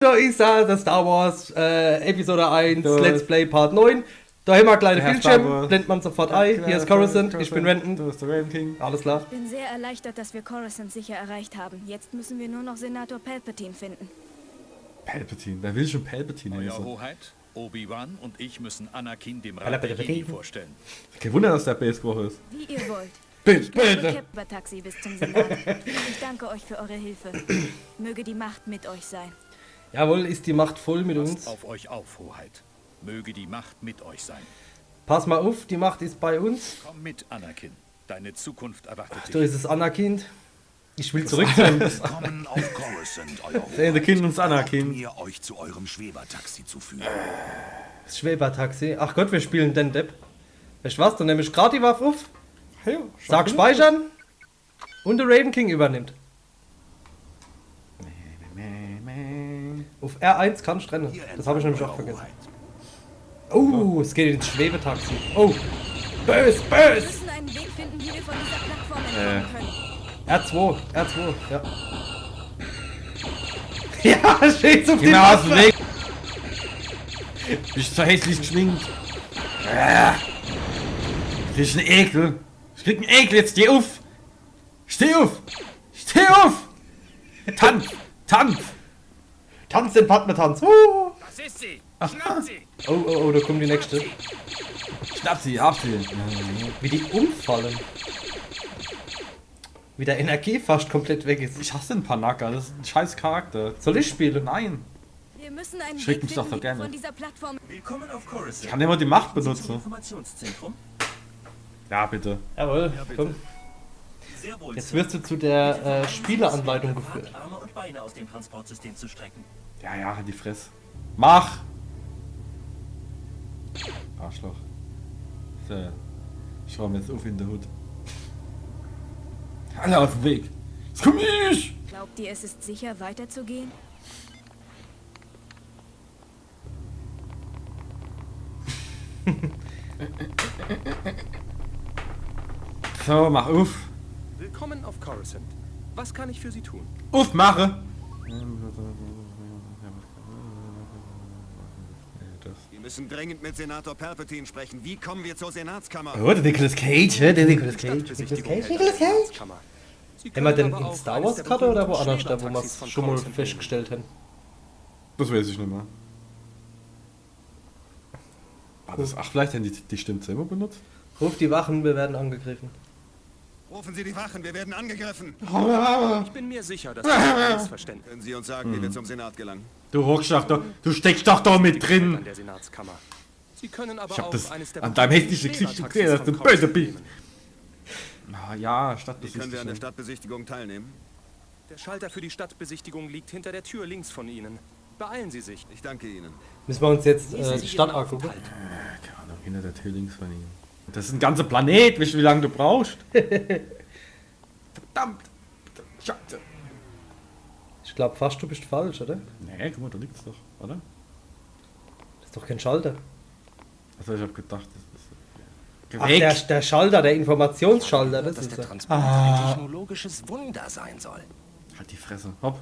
Da ist er, das Star Wars Episode 1, Let's Play Part 9. Da haben wir einen kleinen Bildschirm, blendet man sofort ein. Hier ist Coruscant, ich bin Renton. Du bist der Raven King. Alles klar. Ich bin sehr erleichtert, dass wir Coruscant sicher erreicht haben. Jetzt müssen wir nur noch Senator Palpatine finden. Palpatine, wer will schon Palpatine Euer heißen? Hoheit, Obi-Wan und ich müssen Anakin dem Rat der Jedi vorstellen. Kein Wunder, dass der Base Woche ist. Wie ihr wollt. Bitte. Taxi bis zum Senat. Ich danke euch für eure Hilfe. Möge die Macht mit euch sein. Jawohl, ist die Macht voll mit uns. Passt auf euch auf, Hoheit. Möge die Macht mit euch sein. Pass mal auf, die Macht ist bei uns. Komm mit, Anakin. Deine Zukunft erwartet dich. Da ist es Anakin. Ich will zurück sein. Willkommen auf Coruscant, euer Der Hoheit. Kind uns Anakin. Mir euch zu eurem Schwebertaxi zu führen. Das Schwebertaxi. Ach Gott, wir spielen den Depp. Weißt du was, dann nehme ich gerade die Waffe auf. Sag speichern. Und der Raven King übernimmt. Auf R1 kann ich rennen. Das habe ich nämlich auch vergessen. Oh, es geht ins Schwebetaxi. Oh, bös, Wir bös. müssen einen Weg finden, wie wir von dieser Plattform entkommen können. R2, ja. Ja, steht auf Geh die mal aus dem Waffe. Weg. Bist so hässlich geschminkt. Krieg einen Ekel. Ich krieg einen Ekel, jetzt steh auf. Steh auf. Steh auf. Tanz. Tanz. Tanz den Padme-Tanz. Das ist sie! Schnapp sie! Oh, da kommt die nächste. Schnapp sie, hab sie. Wie die umfallen. Wie der Energie fast komplett weg ist. Ich hasse den Panaka, das ist ein scheiß Charakter. Soll ich spielen? Nein. Wir müssen einen Schreck Weg mich doch finden, so wie wir gerne. von dieser Plattform... Willkommen auf Coruscant. Ich kann immer die Macht Zum benutzen. Informationszentrum. Ja, bitte. Jawohl, komm. Sehr wohl. Jetzt wirst du zu der Spieleranleitung geführt. Arme und Beine aus dem Transportsystem zu strecken. Ja, die Fresse. Mach! Arschloch. So. Ich schau mir jetzt auf in der Hut. Alle auf den Weg. Jetzt komm ich! Glaubt ihr, es ist sicher, weiterzugehen? So, mach auf. Willkommen auf Coruscant. Was kann ich für Sie tun? Aufmache! Wir müssen dringend mit Senator Palpatine sprechen. Wie kommen wir zur Senatskammer? Oh, der Nicolas Cage, hä? Der Nicolas Cage. Stadtbesichtigung Nicolas der Cage. Senatskammer. Sie Haben wir können denn aber in auch Star eines Wars der Karte oder berühmten woanders, da wo wir Schwebertaxis es von schon mal Coruscant nehmen. festgestellt haben? Das weiß ich nicht mehr. Ach, vielleicht haben die Stimme selber benutzt? Ruf die Wachen, wir werden angegriffen. Rufen Sie die Wachen, wir werden angegriffen. Ich bin mir sicher, dass das ein Missverständnis Können Sie uns sagen, wie wir zum Senat gelangen? Du hockst doch da, du steckst doch da mit an drin! der Senatskammer. Sie können aber Ich hab auch das eines der an deinem berühmten hässlichen Gesicht Schwebertaxis gesehen, dass du von ein böser Coruscant bist. nehmen. Ja, Wie können wir an der Stadtbesichtigung. Stadtbesichtigung teilnehmen? Der Schalter für die Stadtbesichtigung liegt hinter der Tür links von Ihnen. Beeilen Sie sich. Ich danke Ihnen. Müssen wir uns jetzt Genießen die Sie Stadt Ihren angucken? Aufenthalt. Keine Ahnung, hinter der Tür links von ihm. Das ist ein ganzer Planet, weißt du, wie lange du brauchst? Verdammt! Scheiße! Ich glaube fast, du bist falsch, oder? Nee, guck mal, da liegt's doch, oder? Das ist doch kein Schalter. Also ich hab gedacht, das ist... Ach, der Schalter, der Informationsschalter, das Dass ist der er. Transport ein technologisches Wunder sein soll. Halt die Fresse. Hopp.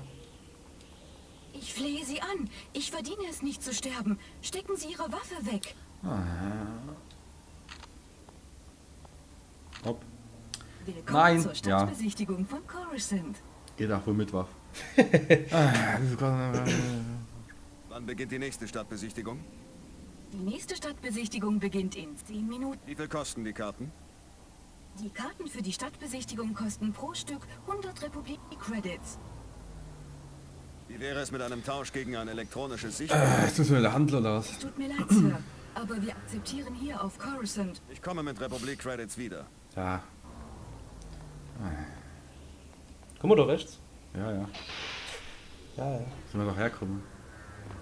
Ich flehe Sie an. Ich verdiene es nicht zu sterben. Stecken Sie Ihre Waffe weg. Hopp. Willkommen Nein, zur ja. Stadtbesichtigung von Coruscant. Geht auch wohl mit Wach. Wann beginnt die nächste Stadtbesichtigung? Die nächste Stadtbesichtigung beginnt in 10 Minuten. Wie viel kosten die Karten? Die Karten für die Stadtbesichtigung kosten pro Stück 100 Republik-Credits. Wie wäre es mit einem Tausch gegen ein elektronisches Sicht? Jetzt müssen wir in der Handel oder was? Es tut mir leid, Sir, aber wir akzeptieren hier auf Coruscant. Ich komme mit Republik-Credits wieder. Ja, Guck mal da rechts. ja. Ja, ja. Sind wir doch herkommen.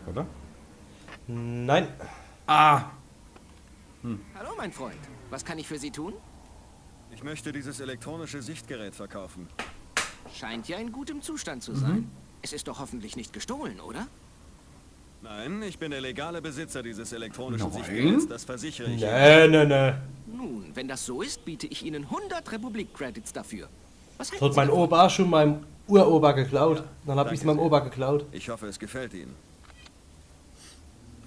Oder? Nein. Ah! Hallo, mein Freund. Was kann ich für Sie tun? Ich möchte dieses elektronische Sichtgerät verkaufen. Scheint ja in gutem Zustand zu sein. Es ist doch hoffentlich nicht gestohlen, oder? Nein, ich bin der legale Besitzer dieses elektronischen Nein? Sichtgeräts, das versichere ich. Nee. Nun, wenn das so ist, biete ich Ihnen 100 Republik-Credits dafür. Was Das halten hat Sie mein davon? Opa schon meinem Uropa geklaut. Dann hab ich's danke meinem sehr. Opa geklaut. Ich hoffe, es gefällt Ihnen.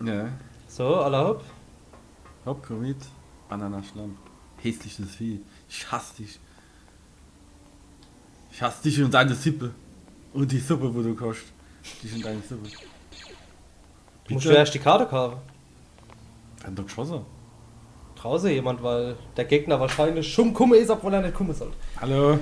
Ja. So, alle hopp. Hauptkommit, Ananaschlamm. Hässliches Vieh. Ich hasse dich. Ich hasse dich und deine Sippe. Und die Suppe, wo du kochst. Dich und deine Suppe. Du musst erst die Karte kaufen. Dann doch geschossen. Draußen jemand, weil der Gegner wahrscheinlich schon kumme ist, obwohl er nicht kumme soll. Hallo.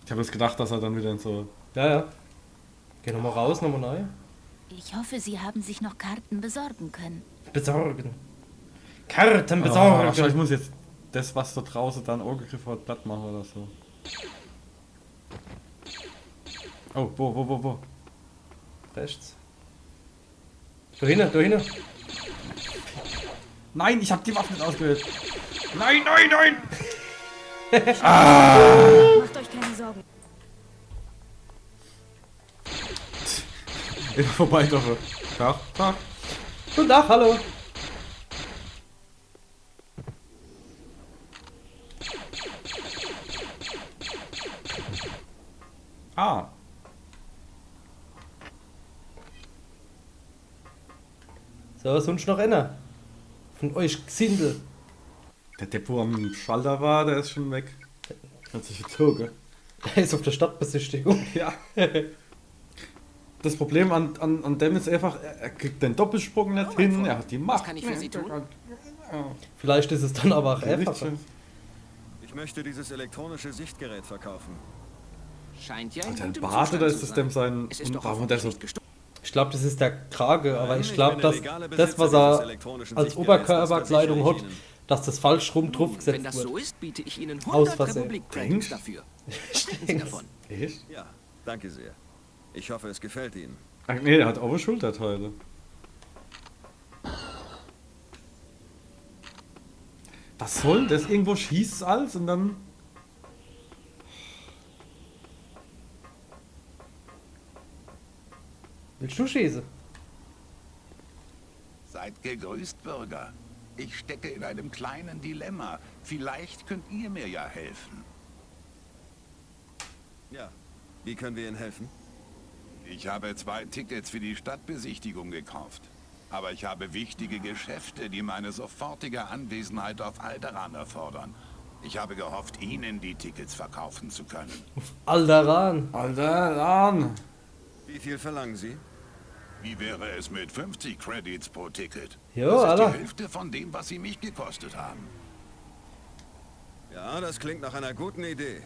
Ich habe jetzt gedacht, dass er dann wieder in so... Ja. Geh nochmal raus, nochmal neu. Ich hoffe, Sie haben sich noch Karten besorgen können. Besorgen. Karten Wahrscheinlich besorgen. muss jetzt das, was da draußen dann angegriffen hat, platt machen oder so. Oh, wo? Rechts. Da hinten. Nein, ich habe die Waffe nicht ausgewählt. Nein! Macht euch keine Sorgen. Immer vorbei, doch. Tag. Guten Tag, hallo. Ah. So, sonst noch einer. Von euch Gesindel. Der Depp, wo am Schalter war, der ist schon weg. Hat sich gezogen. Er ist auf der Stadtbesichtigung. Ja. Das Problem an dem ist einfach, er kriegt den Doppelsprung nicht mein hin, Freund. er hat die Macht. Was kann ich für Sie tun? Vielleicht ist es dann aber auch einfacher. Ich möchte dieses elektronische Sichtgerät verkaufen. Scheint ja in Alter, ein gutem Bart Zustand oder zu ist das sein. dem sein... Es ist doch warum der hoffentlich so... nicht gestohlen. Ich glaube, das ist der Krage, aber ich Nein, glaube, bin der dass legale das, Besitzer was dieses er elektronischen als Sichtgeräts, Oberkörperkleidung das hat, versichere ich dass das falsch rum drauf Wenn gesetzt das wird. so ist, biete ich Ihnen Aus 100 Versehen. Republik-Credits Denkst? dafür. Was halten Sie Denkst? davon? Echt? Ihnen. Ja, danke sehr. Ich hoffe, es gefällt Ihnen. Ach nee, der hat auch Schulterteile. Was soll das? Irgendwo schießt es alles und dann... Willst du schießen? Seid gegrüßt, Bürger. Ich stecke in einem kleinen Dilemma. Vielleicht könnt ihr mir ja helfen. Ja, wie können wir Ihnen helfen? Ich habe 2 Tickets für die Stadtbesichtigung gekauft. Aber ich habe wichtige Geschäfte, die meine sofortige Anwesenheit auf Alderan erfordern. Ich habe gehofft, Ihnen die Tickets verkaufen zu können. Alderan. Alter, an! Wie viel verlangen Sie? Wie wäre es mit 50 Credits pro Ticket? Jo, das ist Alter. die Hälfte von dem, was sie mich gekostet haben. Ja, das klingt nach einer guten Idee.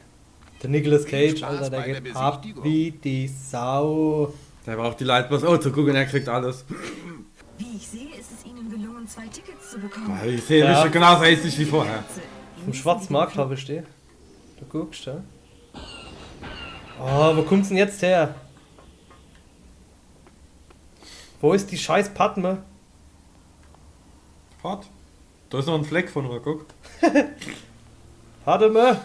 Der Nicolas Cage, Spaß Alter, der bei der geht ab Besichtigung. wie die Sau. Der braucht die Lightboss. Oh, zu gucken, er kriegt alles. Wie ich sehe, ist es Ihnen gelungen, 2 Tickets zu bekommen. Ich sehe Ja. mich genauso hässlich wie vorher. Vom Schwarzmarkt habe ich die. Du guckst, ja? Oh, wo kommt's denn jetzt her? Wo ist die scheiß Padme? Fort. Da ist noch ein Fleck von, guck. Padme!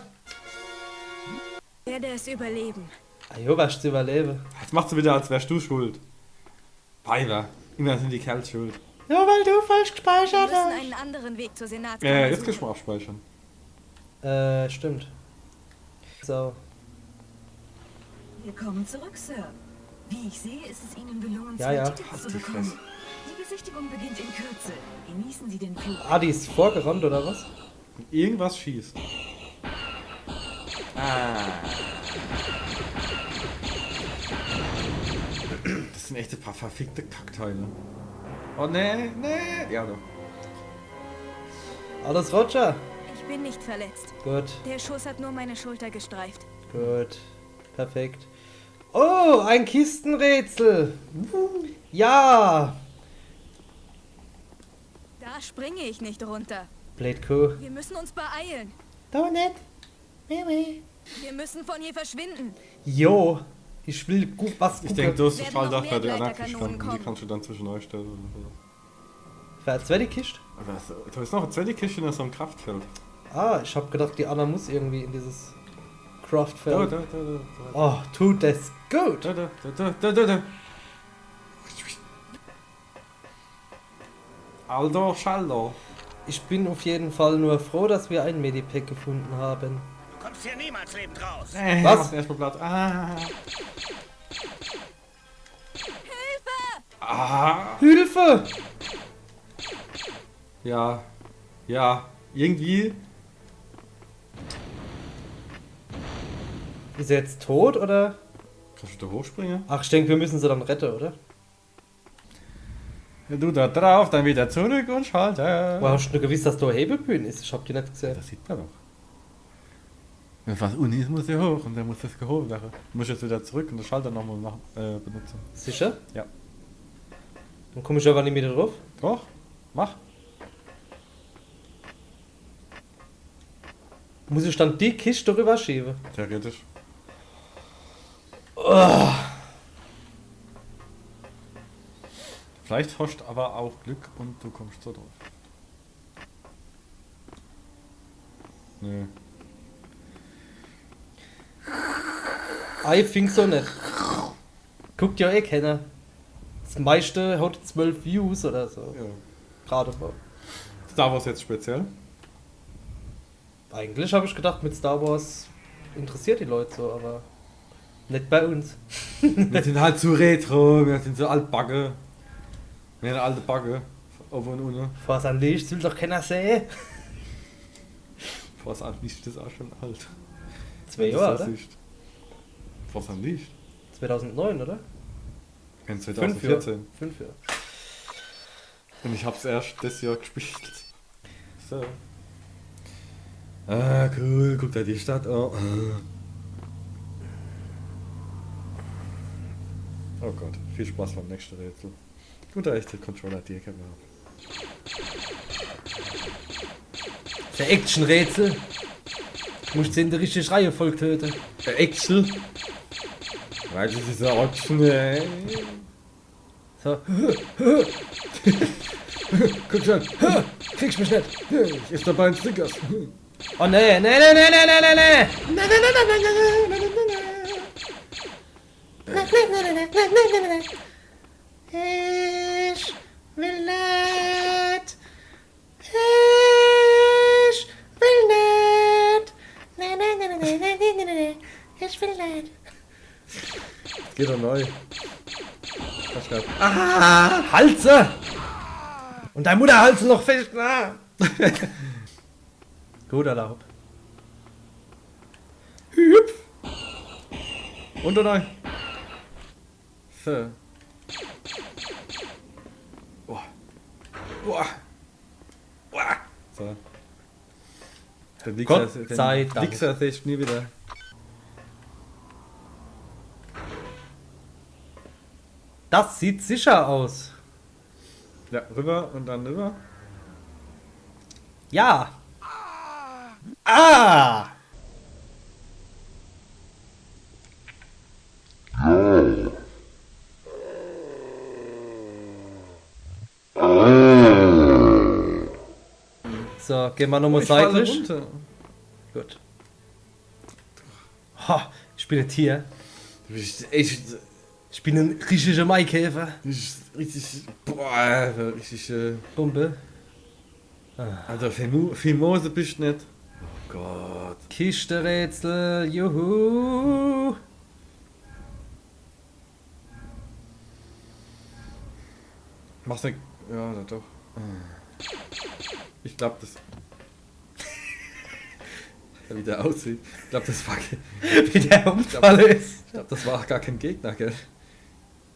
Ich werde es überleben. Ajo, was zu überleben. Jetzt machst du wieder, als wärst du schuld. Weiber. Immer sind die Kerls schuld. Ja, weil du falsch Wir gespeichert müssen hast. einen anderen Weg zur Ja, Senatskammer jetzt suchen. kannst du mal abspeichern. Stimmt. So. Willkommen zurück, Sir. Wie ich sehe, ist es Ihnen gelungen, Ja, 2 ja. Tickets zu Halt die bekommen. Fresse. Die Besichtigung beginnt in Kürze. Genießen Sie den Flug. Ah, die ist vorgerannt, oder was? Irgendwas schießt. Das sind echt ein paar verfickte Kackteile. Oh nee. Ja, doch. Alles Roger? Ich bin nicht verletzt. Gut, Der Schuss hat nur meine Schulter gestreift. gut. Perfekt. Oh, ein Kistenrätsel. Ja. Da springe ich nicht runter. Blade Kuh. Wir müssen uns beeilen. Doch nicht. Mimi. Wir müssen von hier verschwinden. Jo. Ich will gut was Ich gucken. denke, du hast den Werden Schalldach noch bei mehr der Gleiterkanonen Anarchie standen. Die kommen. kannst du dann zwischen euch stellen. Oder Wer hat zweite Kiste? Da ist noch eine zweite Kiste in so einem Kraftfeld. Ah, ich hab gedacht, die Anna muss irgendwie in dieses Kraftfeld. Da. Oh, tut das gut. Da. Alter Schalter. Ich bin auf jeden Fall nur froh, dass wir ein Medipack gefunden haben. Du kommst hier niemals lebend raus. Was? Erstmal Platz. Hilfe! Ja. Irgendwie. Ist er jetzt tot, oder? Kannst du da hochspringen? Ach, ich denke, wir müssen sie dann retten, oder? Ja, du da drauf, dann wieder zurück und schalte. Woher hast du gewusst, dass da eine Hebebühne ist? Ich hab die nicht gesehen. Das sieht man doch. Wenn was Uni ist, muss er hoch und dann muss das gehoben werden. Du musst jetzt wieder zurück und den Schalter nochmal benutzen. Sicher? Ja. Dann komme ich aber nicht wieder drauf. Doch, mach. Muss ich dann die Kiste darüber schieben? Theoretisch. Vielleicht hast du aber auch Glück und du kommst so drauf. Nö. Ich think so nicht. Guckt ja eh keiner. Das meiste hat 12 Views oder so. Ja. Gerade mal. Star Wars jetzt speziell? Eigentlich habe ich gedacht, mit Star Wars interessiert die Leute so, aber nicht bei uns. Wir sind halt zu retro, wir sind so altbacke. Wir sind alte Backe. Oben und unten. Was an Licht will doch keiner sehen. Was an Licht ist auch schon alt. 2 Das Jahre, ist oder? Licht. Was an Licht? 2009, oder? In 5 2014. 5 Jahre. Und ich hab's erst das Jahr gespielt. So. Ah, cool, guck da die Stadt an. Oh Gott, viel Spaß beim nächsten Rätsel. Guter echte Controller, die erkennen wir. Der Action-Rätsel. Du musst sie in der richtigen Reihenfolge töten. Der Action? Weil das ist eine Action, ey. So. Guck schon, kriegst mich nicht. Ich esse dabei ein Snickers. Oh nee, nee. Ich will nicht. Ich will nicht. Nee. Ich will nicht. Geht doch neu. Halse! Und dein Mutter halse noch fest, na! Gut erlaubt. Hüpf! Und oder nein? So. Boah. So. Der Gott sei Dank. Wichser sehe ich nie wieder. Das sieht sicher aus. Ja, rüber und dann rüber. Ja. Ah! So, gehen wir nochmal seitlich. Gut. Ha, ich bin ein Tier. Du bist echt. Ich bin ein richtiger Maikäfer. Du bist richtig. Boah, richtig. Bombe. Also, Fimose bist du nicht. Oh Gott. Kiste-Rätsel, juhu. Machst du. Ja, doch. Ich glaube, das. Wie der aussieht. Ich glaube, das war. Wie der Unfall ist. Ich glaube, das war gar kein Gegner, gell?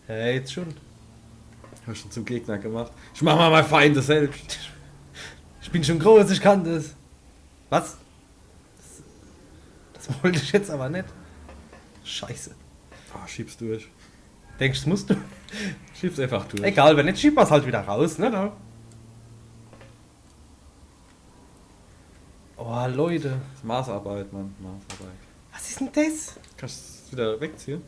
Hey, jetzt schon. Hab schon zum Gegner gemacht. Ich mach mal meine Feinde selbst. Ich bin schon groß, ich kann das. Was? Das wollte ich jetzt aber nicht. Scheiße. Oh, schieb's durch. Denkst du, das musst du? Schieb's einfach durch. Egal, wenn nicht, schieb es halt wieder raus, ne? Genau. Oh, Leute. Das ist Maßarbeit, Mann. Maßarbeit. Was ist denn das? Kannst du es wieder wegziehen?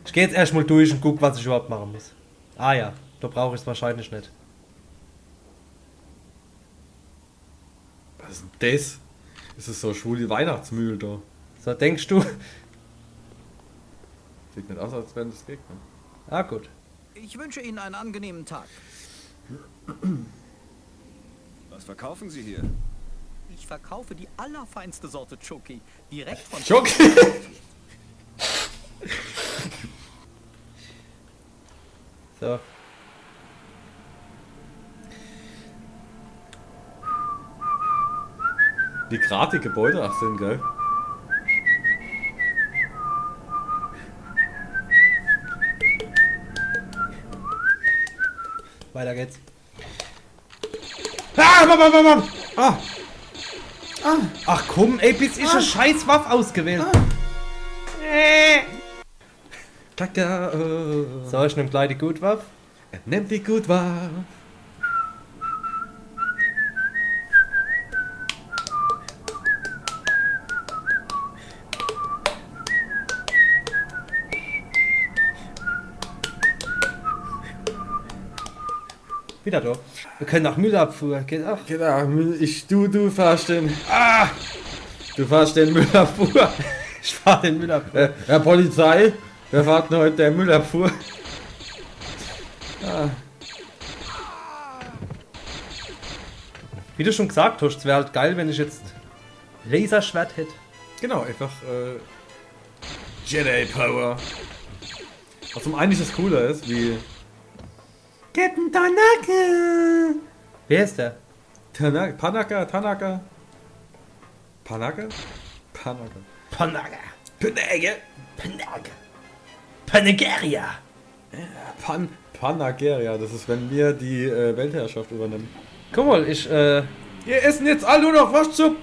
Ich gehe jetzt erstmal durch und guck, was ich überhaupt machen muss. Ah ja. Da brauche ich es wahrscheinlich nicht. Was ist denn das? Ist es so schwul wie Weihnachtsmühl da? So, denkst du? Sieht nicht aus, als wären das Gegner. Ah, gut. Ich wünsche Ihnen einen angenehmen Tag. Was verkaufen Sie hier? Ich verkaufe die allerfeinste Sorte Choki. Direkt von... Schoki! So. Die gerade die Gebäude ach sind, gell? Weiter geht's. Ah, Mann! Ah! Ach komm, ey, bis ich eine scheiß Waffe ausgewählt. Kacke! So, ich nehm gleich die Gutwaffe. Nimmt die gut wahr. Wieder da. Wir können nach Müllabfuhr. Geht auch. Genau, du fährst den. Ah! Du fährst den Müllabfuhr. Ich fahr den Müllabfuhr. Herr Polizei, wir fahren heute der Müllabfuhr. Wie du schon gesagt hast, es wäre halt geil, wenn ich jetzt Laserschwert hätte. Genau, einfach Jedi Power. Was zum eigentlich das Coole ist, wie Captain Tanaka. Wer ist der? Tanaka. Panaka. Panaga. Panageria. Panageria, das ist, wenn wir die Weltherrschaft übernehmen. Guck mal, ich, Wir essen jetzt alle nur noch Waschsuppe.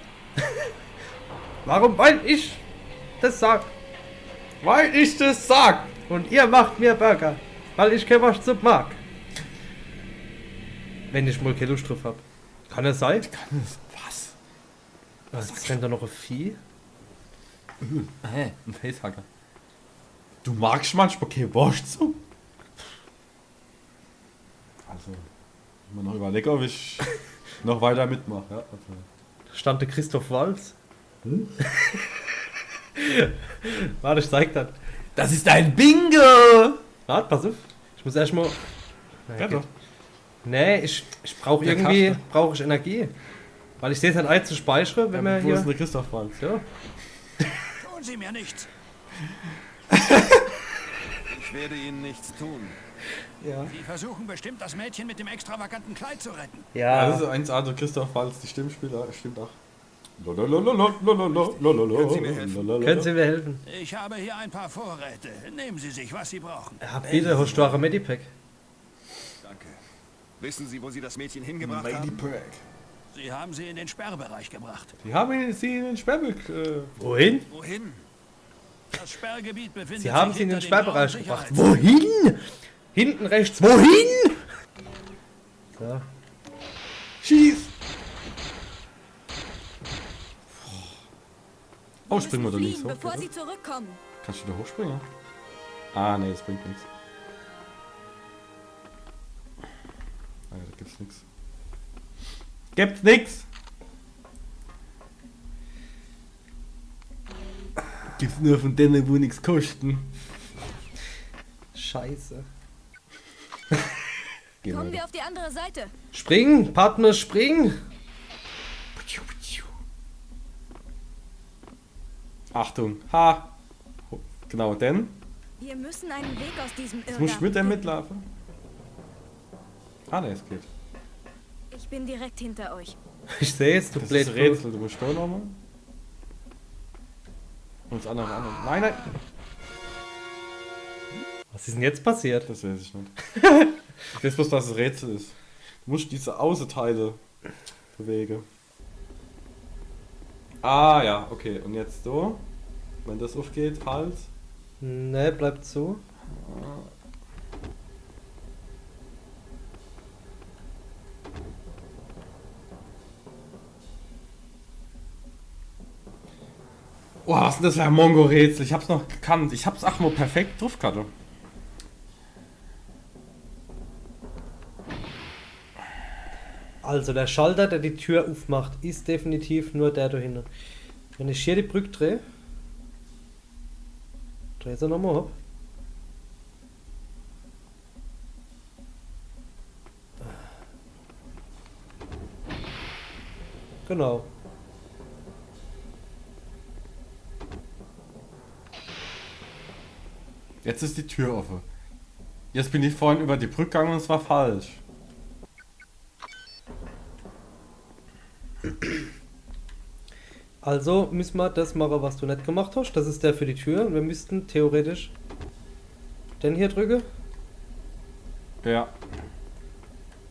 warum? Weil ich das sag. Weil ich das sag. Und ihr macht mir Burger. Weil ich kein Waschsuppe mag. Wenn ich mal keine Lust drauf hab. Kann es sein? Was? Was ist denn da noch ein Vieh? Hä? Ein Facehacker. Du magst manchmal keine Waschsuppe? Also, immer noch überlegen, ob ich noch weiter mitmache. Ja, also. Stand der Christoph Waltz? Warte, ich zeig das. Das ist ein Bingo! Warte, pass auf. Ich muss erstmal. Ja, doch. Nee, ich brauche Der irgendwie Kasten. brauche ich Energie. Weil ich sehe es halt ein zu speichern, wenn wir Wo ist hier. der Christoph Waltz? Ja. Tun Sie mir nichts. Ich werde Ihnen nichts tun. Sie versuchen bestimmt, das Mädchen mit dem extravaganten Kleid zu retten. Ja, das Ja. ist 1A, der Christoph Waltz, die Stimmspieler, stimmt auch. Können Sie mir helfen? Können Sie mir helfen? Ich habe hier ein paar Vorräte. Nehmen Sie sich, was Sie brauchen. Ja, bitte, hast du auch ein Medipack? Danke. Wissen Sie, wo Sie das Mädchen hingebracht haben? Sie haben sie in den Sperrbereich gebracht. Die haben sie in den Sperrbeck. Wohin? Wohin? Das Sperrgebiet befindet Sie haben sich sie in den hinter Sperrbereich blauen gebracht. Sicherheits- Wohin? Hinten rechts. Wohin? So. Schieß! Oh, Wir springen wir da müssen links fliehen, hoch. bevor bitte? sie zurückkommen. Kannst du da hochspringen? Ah, nee, das bringt nichts. Ah, ja, da gibt's nichts. Gibt's nix! Gibt's nur von denen, wo nichts kosten. Scheiße. Kommen wir auf die andere Seite. Springen, Partner, springen. Achtung, ha! Genau, denn. Wir müssen einen Weg aus diesem Jetzt muss ich mit dem finden. mitlaufen. Ah, ne, es geht. Ich bin direkt hinter euch. Ich sehe es, du Das blöd. ist Rätsel, du musst da nochmal. Und das andere. Nein, nein! Was ist denn jetzt passiert? Das weiß ich nicht. Ich weiß bloß, dass es Rätsel ist. Du musst diese Außenteile bewegen. Ah ja, okay. Und jetzt so. Wenn das aufgeht, halt. Ne, bleibt so. Boah, was ist denn das für ein Mongo-Rätsel? Ich hab's noch gekannt. Ich hab's auch mal perfekt drauf gehabt. Also der Schalter, der die Tür aufmacht, ist definitiv nur der da hinten. Wenn ich hier die Brücke drehe, drehe sie nochmal ab. Genau. Jetzt ist die Tür offen. Jetzt bin ich vorhin über die Brücke gegangen und es war falsch. Also müssen wir das machen, was du nicht gemacht hast. Das ist der für die Tür. Und wir müssten theoretisch den hier drücken. Ja.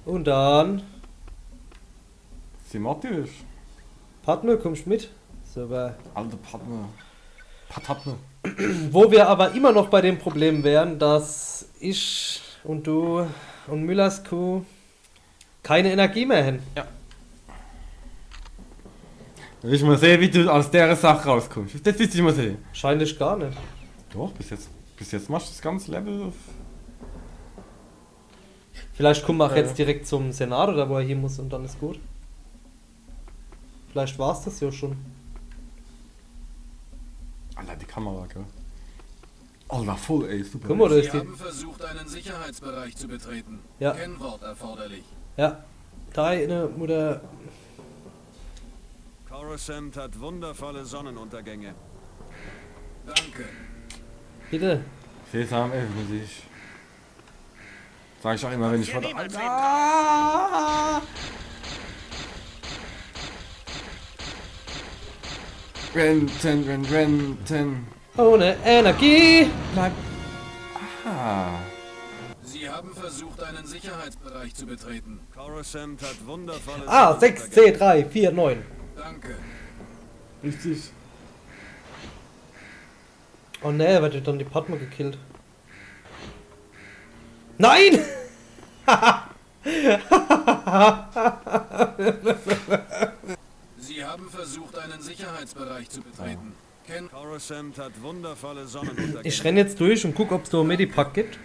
Und dann... Thematisch. Partner, kommst mit? Super. Alter Partner. Patatne. Wo wir aber immer noch bei dem Problem wären, dass ich und du und Müllers Kuh keine Energie mehr haben. Ja. Dann will ich mal sehen, wie du aus der Sache rauskommst. Das will ich mal sehen. Wahrscheinlich gar nicht. Doch, bis jetzt machst du das ganze Level auf. Vielleicht kommen wir auch jetzt direkt zum Senat oder wo er hier muss und dann ist gut. Vielleicht war es das ja schon. Alter, die Kamera, gell? Alter, voll, ey, super. Guck mal, da ist Sie die... haben versucht, einen Sicherheitsbereich zu betreten. Ja. Kennwort erforderlich. Ja. Da eine Mutter... Coruscant hat wundervolle Sonnenuntergänge. Danke. Bitte. Sesam, öffne dich. Sag ich auch immer, wenn ich vor der... Renten. Ohne Energie! Bleib. Ah. Sie haben versucht, einen Sicherheitsbereich zu betreten. Coruscant hat wundervolle Ah, 6, C, 3, 4, 9. Danke. Richtig. Oh ne, wird dann die Padma gekillt. Nein! Sie haben versucht, einen Sicherheitsbereich zu betreten. Coruscant hat wundervolle Sonnenuntergänge. Ich renne jetzt durch und guck, ob es da ein Medipack gibt.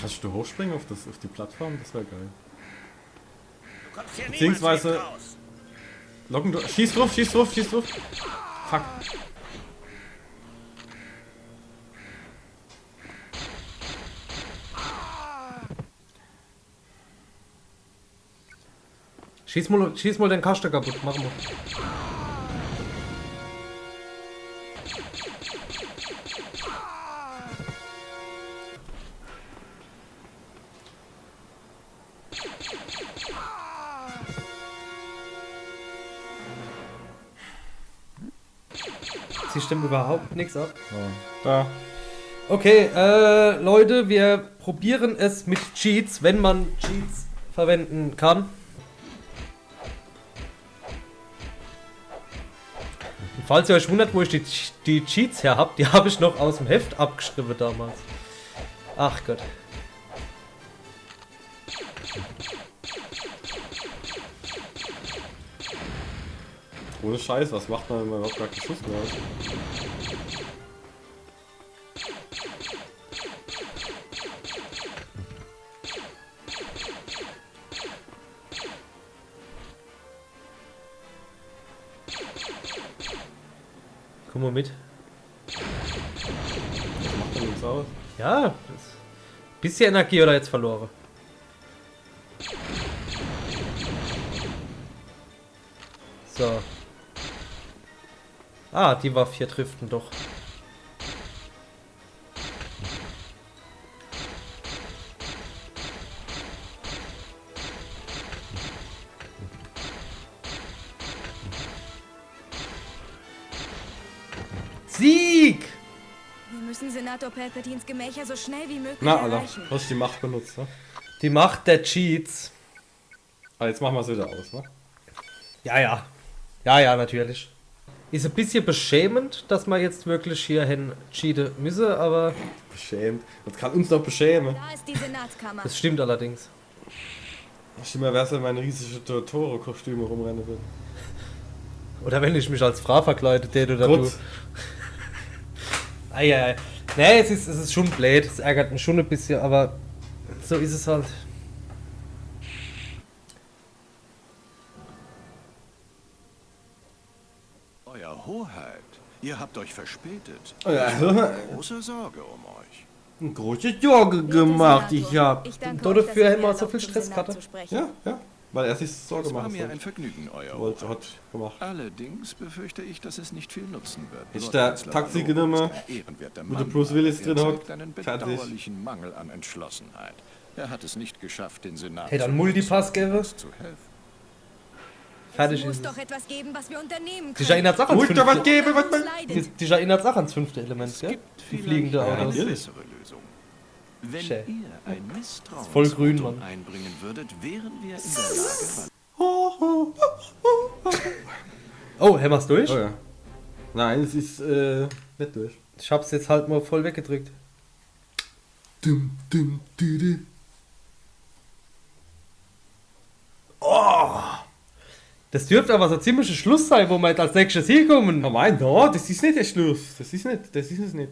Kannst du hochspringen auf die Plattform? Das wäre geil. Beziehungsweise... Locken du... Schieß drauf, schieß drauf, schieß drauf. Fuck. Schieß mal den Kasten kaputt, machen wir. Sie stimmt überhaupt nichts ab. Oh, da. Okay, Leute, wir probieren es mit Cheats, wenn man Cheats verwenden kann. Und falls ihr euch wundert, wo ich die Cheats her habe, die habe ich noch aus dem Heft abgeschrieben damals. Ach Gott. Ohne Scheiß, was macht man, wenn man überhaupt gar keinen Schuss mehr hat? Komm mal mit. Was macht denn nichts aus? Ja, bisschen Energie oder jetzt verloren. So. Ah, die Waffe hier trifft ihn doch. Sieg! Wir müssen Senator Palpatines Gemächer so schnell wie möglich Na, Alter, erreichen. hast du die Macht benutzt, ne? Die Macht der Cheats. Ah, jetzt machen wir es wieder aus, ne? Ja, ja. Ja, ja, natürlich. Ist ein bisschen beschämend, dass wir jetzt wirklich hierhin cheaten müssen, aber Beschämt. Das kann uns doch beschämen. Da ist die Senatskammer. das stimmt allerdings. Stimmt, wer wär's, wenn meine riesige Toro-Kostüme rumrennen würde. Oder wenn ich mich als Frau verkleide, der oder du. Gut. Eieiei. Nee, es ist schon blöd, es ärgert mich schon ein bisschen, aber so ist es halt. Euer Hoheit, ihr habt euch verspätet. Ja. Ich habe große Sorge um euch. Eine große Sorge gemacht, ich hab. Dafür hätten wir so viel Stress gehabt. Ja, ja. Weil er sich Sorge Es war gemacht mir hat. ein Vergnügen, Euer Wollte, Hoheit. hat gemacht. Allerdings befürchte ich, dass es nicht viel nutzen wird. Hätte ich da Lord Taxi Kanzler genommen, Valo ist ein ehrenwerter wo der Mann, Bruce Willis aber drin er hockt, zeigt einen fertig. bedauerlichen Mangel an Entschlossenheit. Er hat es nicht geschafft, den Senat Hätte zu einen Multipass nutzen, geben. uns zu helfen. Fertig Es ist muss es. doch etwas geben, was wir unternehmen Dich können. erinnert auch ans Muss da was fünfte. geben, was man. Dich erinnert auch ans 5. Element, gell? Die fliegende Eine Autos. natürlich. bessere Lösung. Wenn Schä. ihr ein Misstrauensvotum voll grün, Mann. einbringen würdet, wären wir in der Lage, Oh, haben wir's durch? Oh ja. Nein, es ist nicht durch. Ich hab's jetzt halt mal voll weggedrückt. Dum, dum, du, du. Das dürfte aber so ein ziemlicher Schluss sein, wo wir jetzt als nächstes hinkommen. Oh mein Gott, das ist nicht der Schluss. Das ist es nicht.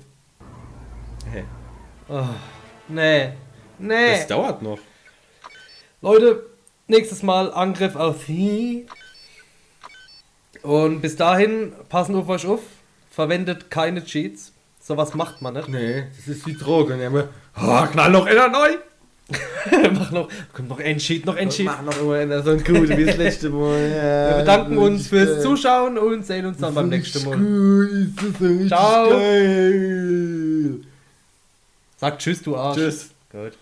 Hey, Nee. das dauert noch. Leute, nächstes Mal Angriff auf sie. Und bis dahin, passen auf euch auf. Verwendet keine Cheats. Sowas macht man nicht. Nee, das ist wie Drogen. Knall noch einer neu. Kommt noch ein Cheat, noch ein Cheat. Mach noch immer einer so ein Gute wie das letzte Mal. Ja, Wir bedanken uns fürs Zuschauen und sehen uns dann beim nächsten Mal. Ist das so richtig Ciao. geil. Sag tschüss, du Arsch. Tschüss. Gut.